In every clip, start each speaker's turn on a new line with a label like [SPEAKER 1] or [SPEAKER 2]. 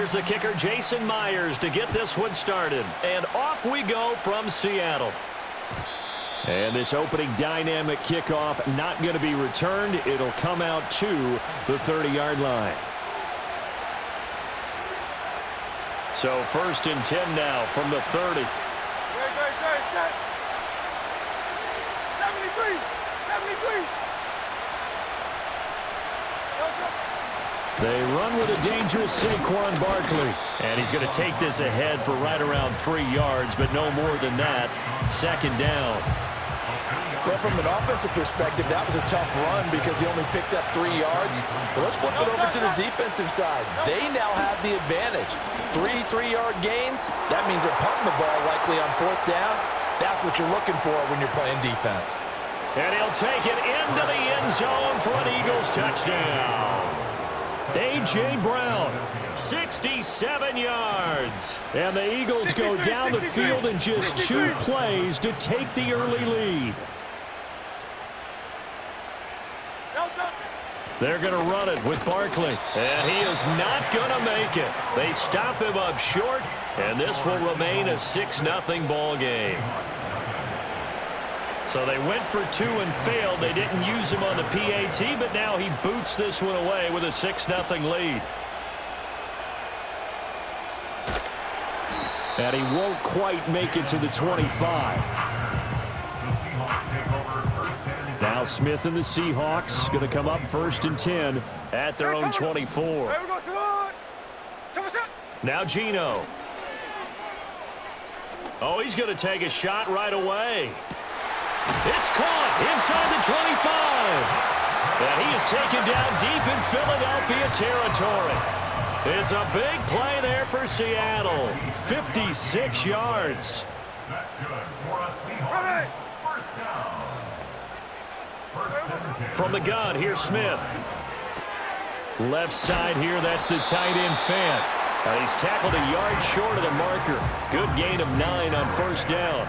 [SPEAKER 1] here's the kicker, Jason Myers, to get this one started. And off we go from Seattle. And this opening dynamic kickoff not going to be returned. It'll come out to the 30-yard line. So 1st and 10 now from the 30.
[SPEAKER 2] 73, 73.
[SPEAKER 1] They run with a dangerous Saquon Barkley. And he's going to take this ahead for right around 3 yards, but no more than that. 2nd down.
[SPEAKER 3] Well, from an offensive perspective, that was a tough run because he only picked up 3 yards. But let's flip it over to the defensive side. They now have the advantage. 3-3-yard gains, that means they're punting the ball likely on 4th down. That's what you're looking for when you're playing defense.
[SPEAKER 1] And he'll take it into the end zone for an Eagles touchdown. A.J. Brown, 67 yards. And the Eagles go down the field in just 2 plays to take the early lead. They're going to run it with Barkley. And he is not going to make it. They stop him up short, and this will remain a 6-0 ball game. So they went for 2 and failed. They didn't use him on the PAT, but now he boots this one away with a 6-0 lead. And he won't quite make it to the 25. Now Smith and the Seahawks going to come up 1st and 10 at their own 24. Now Geno. Oh, he's going to take a shot right away. It's caught inside the 25. And he is taken down deep in Philadelphia territory. It's a big play there for Seattle. 56 yards.
[SPEAKER 2] That's good for a Seahawks first down.
[SPEAKER 1] From the gun, here's Smith. Left side here, that's the tight end Fant. He's tackled a yard short of the marker. Good gain of 9 on 1st down.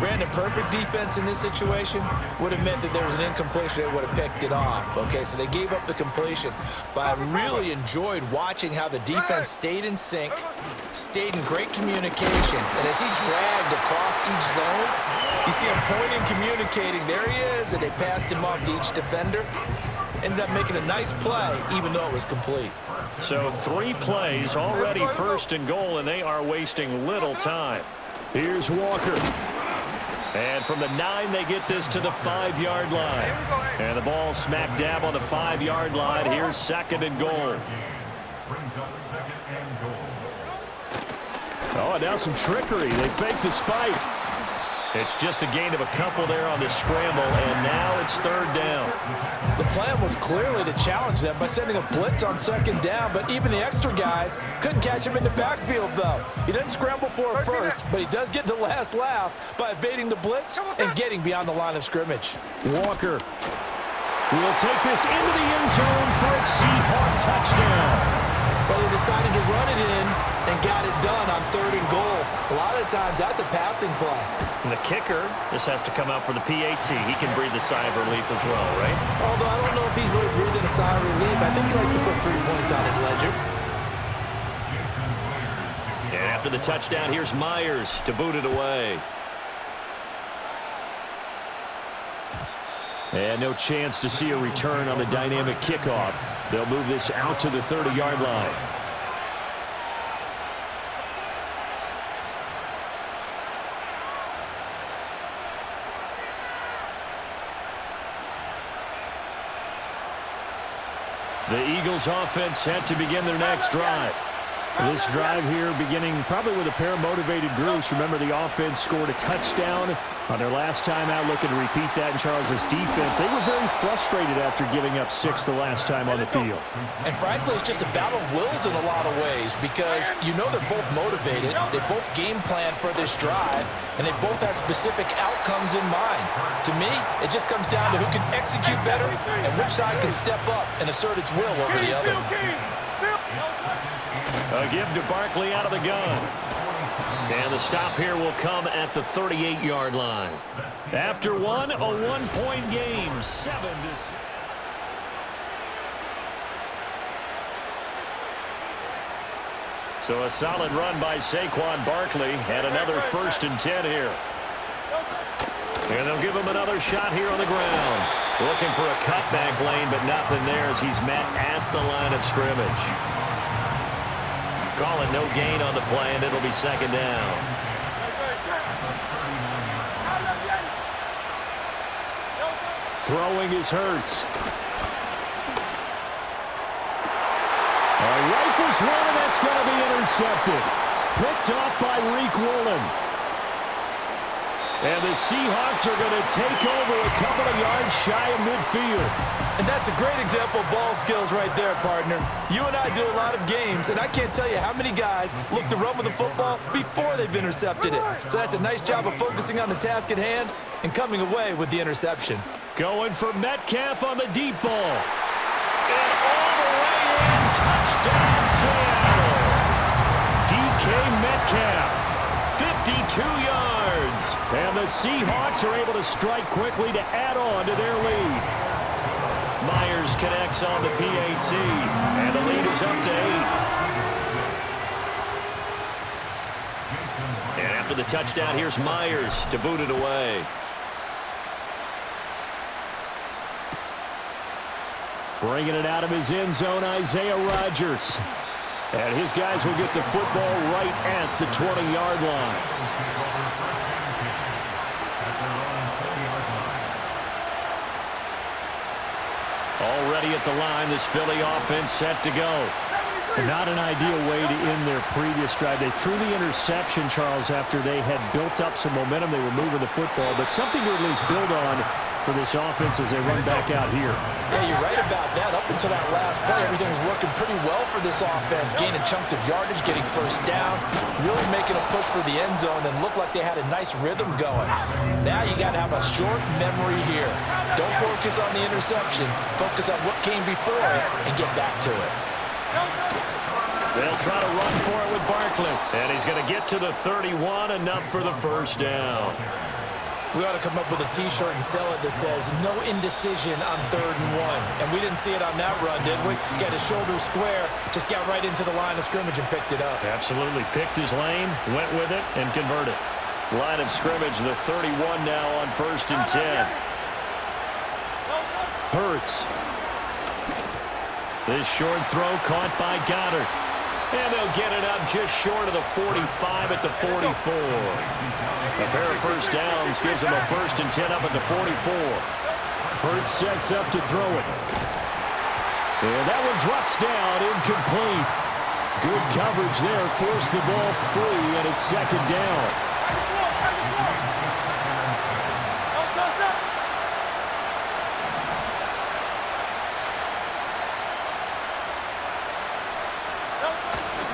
[SPEAKER 3] Brandon, perfect defense in this situation would have meant that there was an incompletion. They would have picked it off. Okay, so they gave up the completion. But I really enjoyed watching how the defense stayed in sync, stayed in great communication. And as he dragged across each zone, you see him pointing, communicating. There he is, and they passed him off to each defender. Ended up making a nice play, even though it was complete.
[SPEAKER 1] So 3 plays, already 1st and goal, and they are wasting little time. Here's Walker. And from the 9, they get this to the 5-yard line. And the ball smack dab on the 5-yard line. Here's 2nd and goal. Oh, and now some trickery. They fake the spike. It's just a gain of a couple there on the scramble, and now it's 3rd down.
[SPEAKER 3] The plan was clearly to challenge them by sending a blitz on 2nd down, but even the extra guys couldn't catch him in the backfield, though. He didn't scramble for it first, but he does get the last laugh by evading the blitz and getting beyond the line of scrimmage.
[SPEAKER 1] Walker will take this into the end zone for a Seahawk touchdown.
[SPEAKER 3] But he decided to run it in and got it done on 3rd and goal. A lot of times, that's a passing play.
[SPEAKER 1] And the kicker, this has to come out for the PAT. He can breathe a sigh of relief as well, right?
[SPEAKER 3] Although I don't know if he's really breathing a sigh of relief. I think he likes to put 3 points on his ledger.
[SPEAKER 1] And after the touchdown, here's Myers to boot it away. And no chance to see a return on the dynamic kickoff. They'll move this out to the 30-yard line. The Eagles offense set to begin their next drive. This drive here beginning probably with a pair of motivated groups. Remember, the offense scored a touchdown on their last time out, looking to repeat that in Charles' defense. They were very frustrated after giving up 6 the last time on the field.
[SPEAKER 3] And frankly, it's just a battle of wills in a lot of ways because you know they're both motivated. They both game plan for this drive, and they both have specific outcomes in mind. To me, it just comes down to who can execute better and which side can step up and assert its will over the other.
[SPEAKER 1] A give to Barkley out of the gun. And the stop here will come at the 38-yard line. After one, a 1-point game, 7-6. So a solid run by Saquon Barkley and another 1st and 10 here. And they'll give him another shot here on the ground. Looking for a cutback lane, but nothing there as he's met at the line of scrimmage. Call it no gain on the play, and it'll be 2nd down. Throwing is Hurts. Rifles one, and that's going to be intercepted. Picked off by Reek Woolen. And the Seahawks are going to take over a couple of yards shy of midfield.
[SPEAKER 3] And that's a great example of ball skills right there, partner. You and I do a lot of games, and I can't tell you how many guys look to run with the football before they've intercepted it. So that's a nice job of focusing on the task at hand and coming away with the interception.
[SPEAKER 1] Going for Metcalf on the deep ball. And all the way in, touchdown Seattle. DK Metcalf, 52 yards. And the Seahawks are able to strike quickly to add on to their lead. Myers connects on the PAT, and the lead is up to 8. And after the touchdown, here's Myers to boot it away. Bringing it out of his end zone, Isaiah Rodgers. And his guys will get the football right at the 20-yard line. Already at the line, this Philly offense set to go. Not an ideal way to end their previous drive. They threw the interception, Charles, after they had built up some momentum. They were moving the football, but something to at least build on for this offense as they run back out here.
[SPEAKER 3] Yeah, you're right about that. Up until that last play, everything was working pretty well for this offense. Gaining chunks of yardage, getting first downs, really making a push for the end zone, and looked like they had a nice rhythm going. Now you got to have a short memory here. Don't focus on the interception. Focus on what came before it and get back to it.
[SPEAKER 1] They'll try to run for it with Barkley. And he's going to get to the 31, enough for the first down.
[SPEAKER 3] We ought to come up with a T-shirt and sell it that says, no indecision on 3rd and 1. And we didn't see it on that run, did we? Got his shoulders square, just got right into the line of scrimmage and picked it up.
[SPEAKER 1] Absolutely. Picked his lane, went with it, and converted. Line of scrimmage, the 31 now on 1st and 10. Hurts. This short throw caught by Goddard. And they'll get it up just short of the 45 at the 44. A pair of first downs gives them a 1st and 10 up at the 44. Hurts sets up to throw it. And that one drops down, incomplete. Good coverage there, forced the ball free, and it's 2nd down.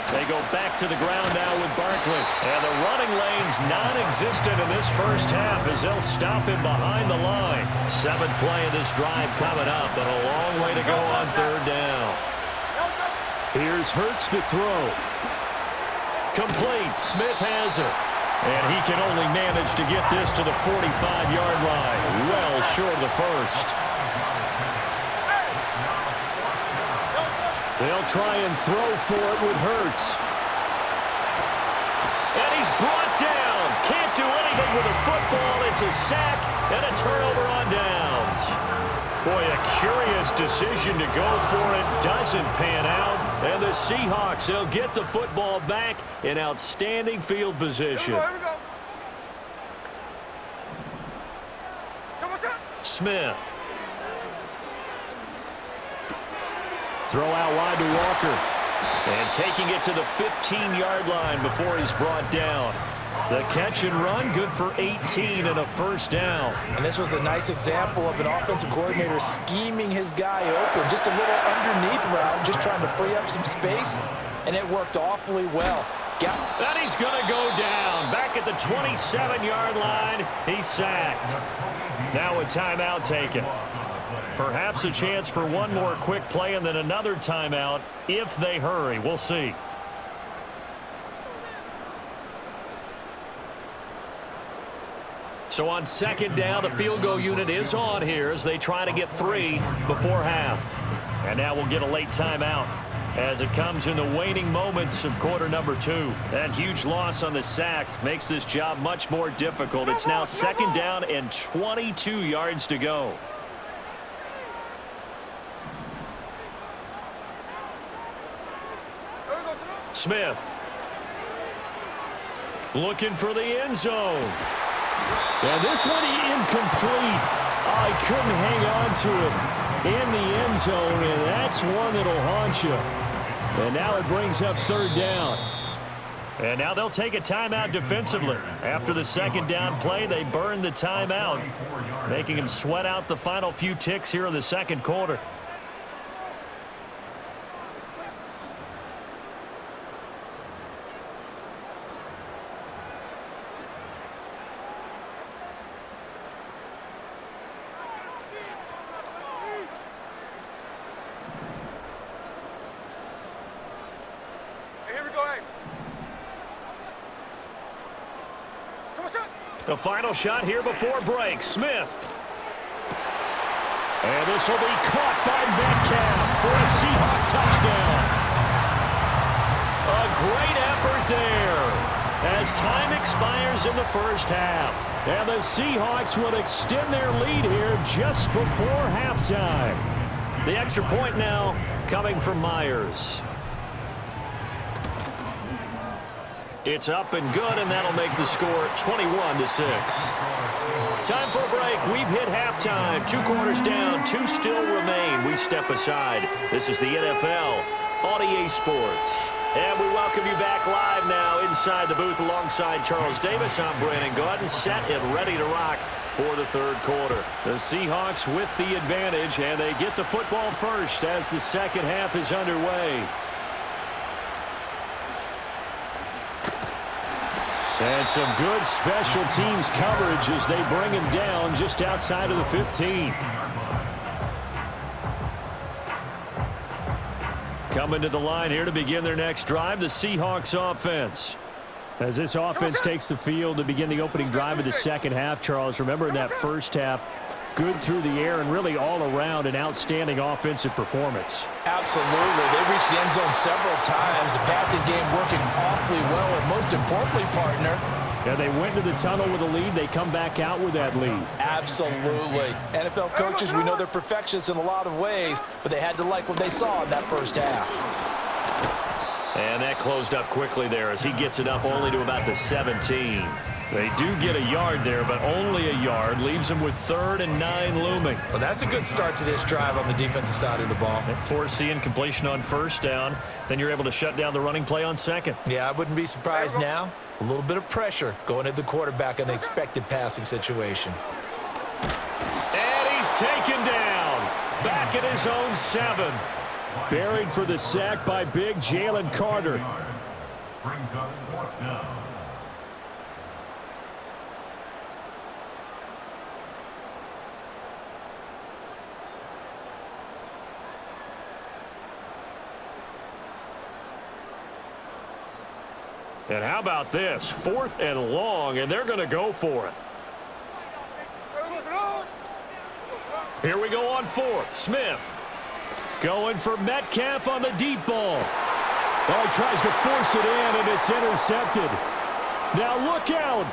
[SPEAKER 1] They go back to the ground now with Barkley. And the running lane's non-existent in this first half as they'll stop him behind the line. 7th play of this drive coming up, and a long way to go on 3rd down. Here's Hurts to throw. Complete. Smith has it. And he can only manage to get this to the 45-yard line. Well short of the first. They'll try and throw for it with Hurts. And he's brought down. Can't do anything with the football. It's a sack and a turnover on downs. Boy, a curious decision to go for it. Doesn't pan out. And the Seahawks, they'll get the football back in outstanding field position.
[SPEAKER 4] Here we go.
[SPEAKER 1] Smith. Throw out wide to Walker. And taking it to the 15-yard line before he's brought down. The catch and run, good for 18 and a first down.
[SPEAKER 3] And this was a nice example of an offensive coordinator scheming his guy open. Just a little underneath route, just trying to free up some space, and it worked awfully well.
[SPEAKER 1] And he's going to go down. Back at the 27-yard line, he's sacked. Now a timeout taken. Perhaps a chance for one more quick play and then another timeout if they hurry. We'll see. So on 2nd down, the field goal unit is on here as they try to get 3 before half. And now we'll get a late timeout. as it comes in the waning moments of quarter number 2. That huge loss on the sack makes this job much more difficult. It's now 2nd down and 22 yards to go. Smith looking for the end zone. And this one incomplete. I couldn't hang on to it in the end zone, and that's one that'll haunt you. And now it brings up 3rd down. And now they'll take a timeout defensively. After the 2nd down play, they burn the timeout, making him sweat out the final few ticks here in the 2nd quarter. The final shot here before break. Smith. And this will be caught by Metcalf for a Seahawk touchdown. A great effort there as time expires in the first half. And the Seahawks will extend their lead here just before halftime. The extra point now coming from Myers. It's up and good, and that'll make the score 21-6. Time for a break. We've hit halftime. 2 quarters down, 2 still remain. We step aside. This is the NFL on EA Sports. And we welcome you back live now inside the booth alongside Charles Davis. I'm Brandon Gaudin, set and ready to rock for the 3rd quarter. The Seahawks with the advantage, and they get the football first as the 2nd half is underway. And some good special teams coverage as they bring him down just outside of the 15. Coming to the line here to begin their next drive, the Seahawks offense. As this offense takes the field to begin the opening drive of the 2nd half, Charles, remember in that first half, good through the air and really all around an outstanding offensive performance.
[SPEAKER 3] Absolutely. They reached the end zone several times. The passing game working awfully well, and most importantly, partner,
[SPEAKER 1] yeah, they went to the tunnel with a lead. They come back out with that lead.
[SPEAKER 3] Absolutely. NFL coaches, we know they're perfectionists in a lot of ways, but they had to like what they saw in that first half.
[SPEAKER 1] And that closed up quickly there as he gets it up only to about the 17. They do get a yard there, but only a yard. Leaves them with 3rd and 9 looming.
[SPEAKER 3] Well, that's a good start to this drive on the defensive side of the ball.
[SPEAKER 1] And force the incompletion on 1st down. Then you're able to shut down the running play on 2nd.
[SPEAKER 3] Yeah, I wouldn't be surprised now. A little bit of pressure going at the quarterback in an expected passing situation.
[SPEAKER 1] And he's taken down. Back at his own 7. Buried for the sack by big Jalen Carter.
[SPEAKER 2] Brings up 4th down.
[SPEAKER 1] And how about this? 4th and long, and they're going to go for it. Here we go on 4th. Smith going for Metcalf on the deep ball. Oh, he tries to force it in, and it's intercepted. Now look out.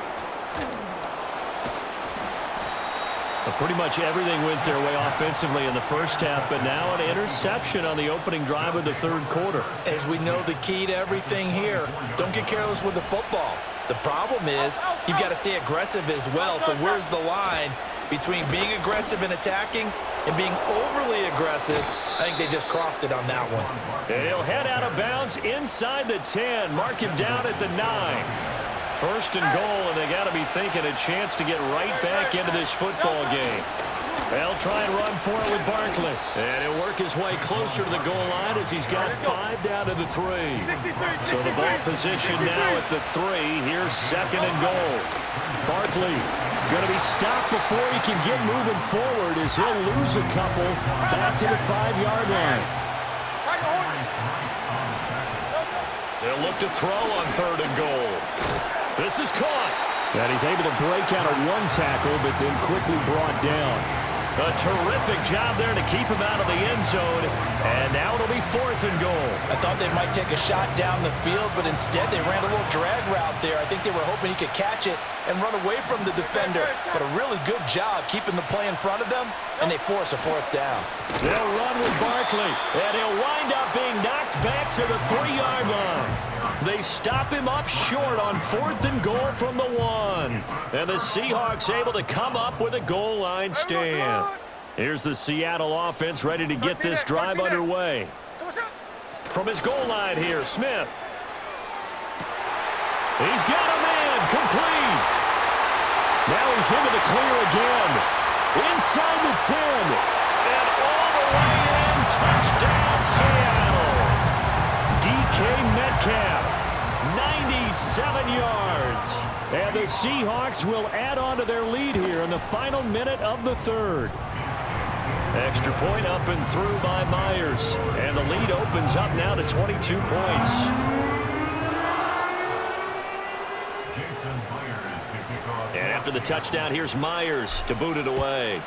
[SPEAKER 1] But pretty much everything went their way offensively in the first half, but now an interception on the opening drive of the 3rd quarter.
[SPEAKER 3] As we know, the key to everything here, don't get careless with the football. The problem is you've got to stay aggressive as well. So where's the line between being aggressive and attacking and being overly aggressive? I think they just crossed it on that one.
[SPEAKER 1] And he'll head out of bounds inside the 10. Mark him down at the 9. 1st and goal, and they got to be thinking a chance to get right back into this football game. They'll try and run for it with Barkley. And he'll work his way closer to the goal line as he's got 5 down to the 3. So the ball position now at the 3. Here's 2nd and goal. Barkley going to be stopped before he can get moving forward as he'll lose a couple back to the 5-yard line. They'll look to throw on 3rd and goal. This is caught. And he's able to break out of 1 tackle, but then quickly brought down. A terrific job there to keep him out of the end zone. And now it'll be 4th and goal.
[SPEAKER 3] I thought they might take a shot down the field, but instead they ran a little drag route there. I think they were hoping he could catch it and run away from the defender. But a really good job keeping the play in front of them, and they force a 4th down.
[SPEAKER 1] They'll run with Barkley, and he'll wind up being knocked back to the 3-yard line. They stop him up short on 4th and goal from the 1. And the Seahawks able to come up with a goal line stand. Here's the Seattle offense ready to get this drive underway. From his goal line here, Smith. He's got a man, complete. Now he's into the clear again. Inside the 10. And all the way in, touchdown Seattle. DK Metcalf, 97 yards. And the Seahawks will add on to their lead here in the final minute of the 3rd. Extra point up and through by Myers. And the lead opens up now to 22 points. And after the touchdown, here's Myers to boot it away.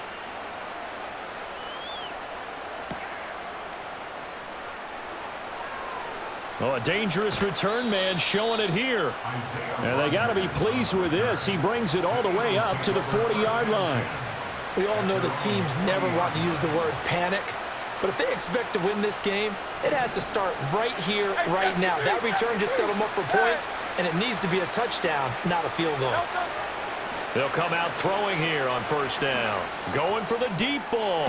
[SPEAKER 1] Oh, a dangerous return man showing it here. And they got to be pleased with this. He brings it all the way up to the 40-yard line.
[SPEAKER 3] We all know the teams never want to use the word panic, but if they expect to win this game, it has to start right here, right now. That return just set them up for points, and it needs to be a touchdown, not a field goal.
[SPEAKER 1] They'll come out throwing here on 1st down. Going for the deep ball.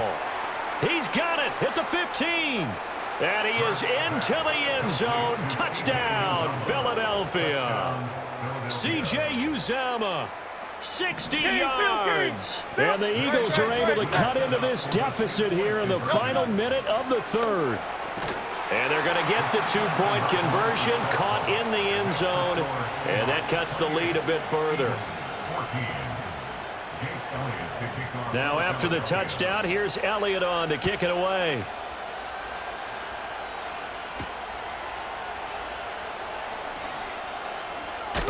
[SPEAKER 1] He's got it at the 15. And he is into the end zone. Touchdown, Philadelphia. C.J. Uzomah, 60 yards. And the Eagles are able to cut into this deficit here in the final minute of the 3rd. And they're going to get the 2-point conversion, caught in the end zone. And that cuts the lead a bit further. Now after the touchdown, here's Elliott on to kick it away.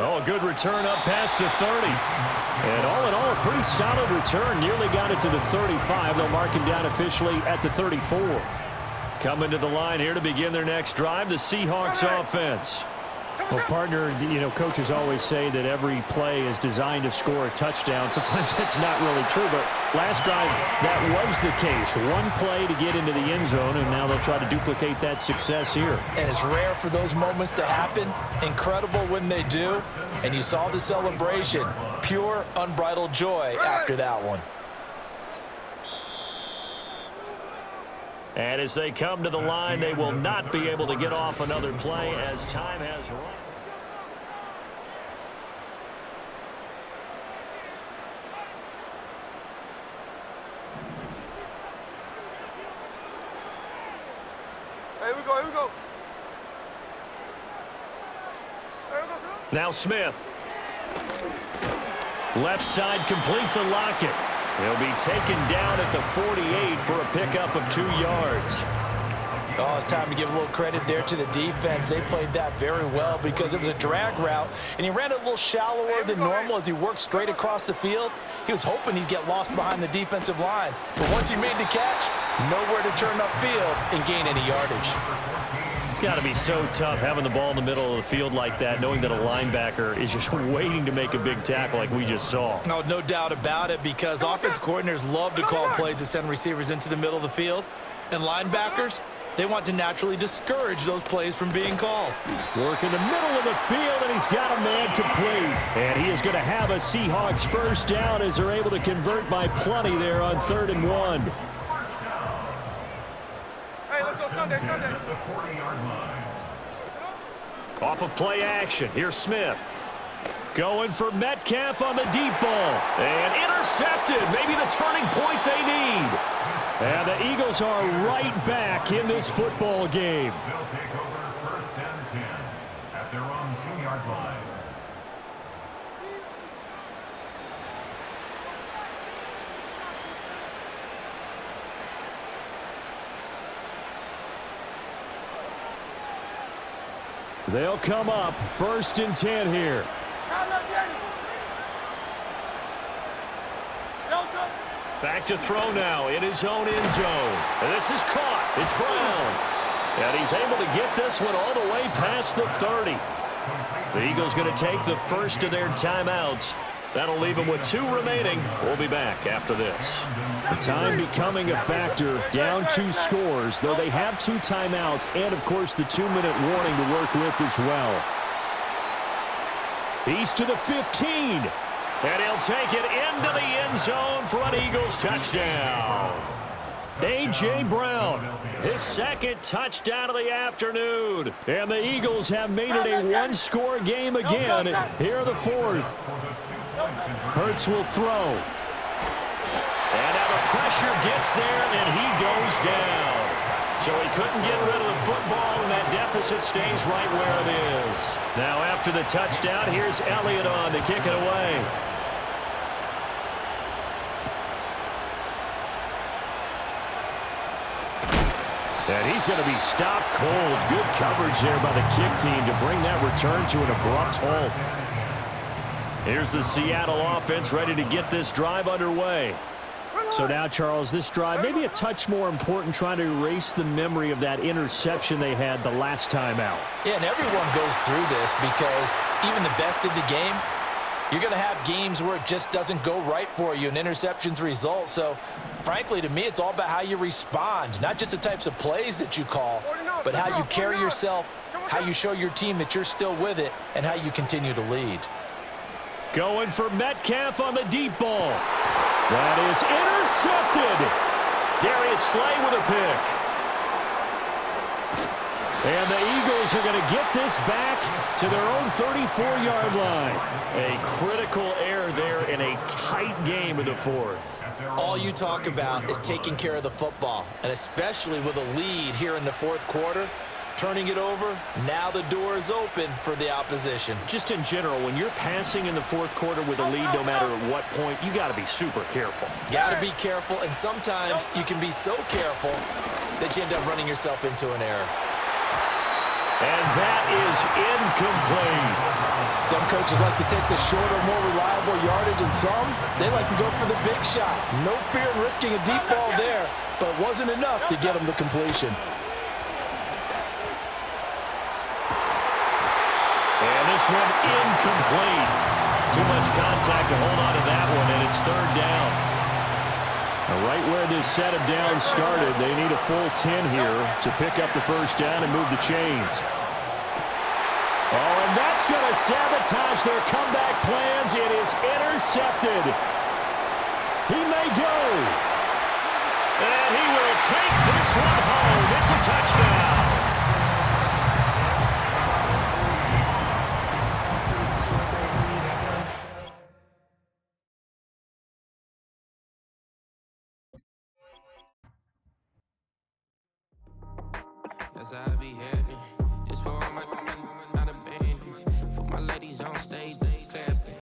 [SPEAKER 1] Oh, a good return up past the 30. And all in all, a pretty solid return. Nearly got it to the 35. They'll mark him down officially at the 34. Coming to the line here to begin their next drive, the Seahawks offense. Well, partner, you know, coaches always say that every play is designed to score a touchdown. Sometimes that's not really true, but last drive, that was the case. One play to get into the end zone, and now they'll try to duplicate that success here.
[SPEAKER 3] And it's rare for those moments to happen. Incredible when they do. And you saw the celebration. Pure, unbridled joy after that one.
[SPEAKER 1] And as they come to the line, they will not be able to get off another play as time has run.
[SPEAKER 4] Here we go, here we go.
[SPEAKER 1] Now Smith. Left side complete to Lockett. He'll be taken down at the 48 for a pickup of 2 yards.
[SPEAKER 3] Oh, it's time to give a little credit there to the defense. They played that very well because it was a drag route, and he ran it a little shallower than normal as he worked straight across the field. He was hoping he'd get lost behind the defensive line. But once he made the catch, nowhere to turn upfield and gain any yardage.
[SPEAKER 1] It's got to be so tough having the ball in the middle of the field like that, knowing that a linebacker is just waiting to make a big tackle like we just saw.
[SPEAKER 3] No, no doubt about it, because offense coordinators love to call plays to send receivers into the middle of the field. And linebackers, they want to naturally discourage those plays from being called.
[SPEAKER 1] Work in the middle of the field, and he's got a man complete. And he is going to have a Seahawks first down as they're able to convert by plenty there on 3rd and 1.
[SPEAKER 4] Hey, let's go Sunday.
[SPEAKER 1] Off of play action, here's Smith. Going for Metcalf on the deep ball. And intercepted, maybe the turning point they need. And the Eagles are right back in this football game.
[SPEAKER 2] They'll take over 1st and 10 at their own 2-yard line.
[SPEAKER 1] They'll come up 1st and 10 here. Back to throw now in his own end zone. And this is caught. It's Brown. And he's able to get this one all the way past the 30. The Eagles going to take the first of their timeouts. That'll leave them with 2 remaining. We'll be back after this. The time becoming a factor, down 2 scores, though they have 2 timeouts and, of course, the 2-minute warning to work with as well. He's to the 15. And he'll take it into the end zone for an Eagles touchdown. A.J. Brown, his second touchdown of the afternoon. And the Eagles have made it a 1-score game again here in the 4th. Hurts will throw. And now the pressure gets there, and he goes down. So he couldn't get rid of the football, and that deficit stays right where it is. Now after the touchdown, here's Elliott on to kick it away. And he's going to be stopped cold. Good coverage there by the kick team to bring that return to an abrupt halt. Here's the Seattle offense ready to get this drive underway. So now, Charles, this drive maybe a touch more important, trying to erase the memory of that interception they had the last time out.
[SPEAKER 3] Yeah, and everyone goes through this because even the best in the game, you're going to have games where it just doesn't go right for you, and interceptions result. So, frankly, to me, it's all about how you respond, not just the types of plays that you call, but how you carry yourself, how you show your team that you're still with it, and how you continue to lead.
[SPEAKER 1] Going for Metcalf on the deep ball. That is intercepted. Darius Slay with a pick. And the Eagles are going to get this back to their own 34-yard line. A critical error there in a tight game in the 4th.
[SPEAKER 3] All you talk about is taking care of the football, and especially with a lead here in the 4th quarter, turning it over, now the door is open for the opposition.
[SPEAKER 1] Just in general, when you're passing in the 4th quarter with a lead, no matter at what point, you got to be super careful.
[SPEAKER 3] Got to be careful, and sometimes you can be so careful that you end up running yourself into an error.
[SPEAKER 1] And that is incomplete.
[SPEAKER 5] Some coaches like to take the shorter, more reliable yardage, and some, they like to go for the big shot. No fear in risking a deep ball there, but wasn't enough to get them the completion.
[SPEAKER 1] And this one incomplete. Too much contact to hold on to that one, and it's 3rd down. Now, right where this set of downs started, they need a full 10 here to pick up the 1st down and move the chains. Oh, and that's going to sabotage their comeback plans. It is intercepted. He may go. And he will take this one home. It's a touchdown.
[SPEAKER 6] That's how I be heading. Just for my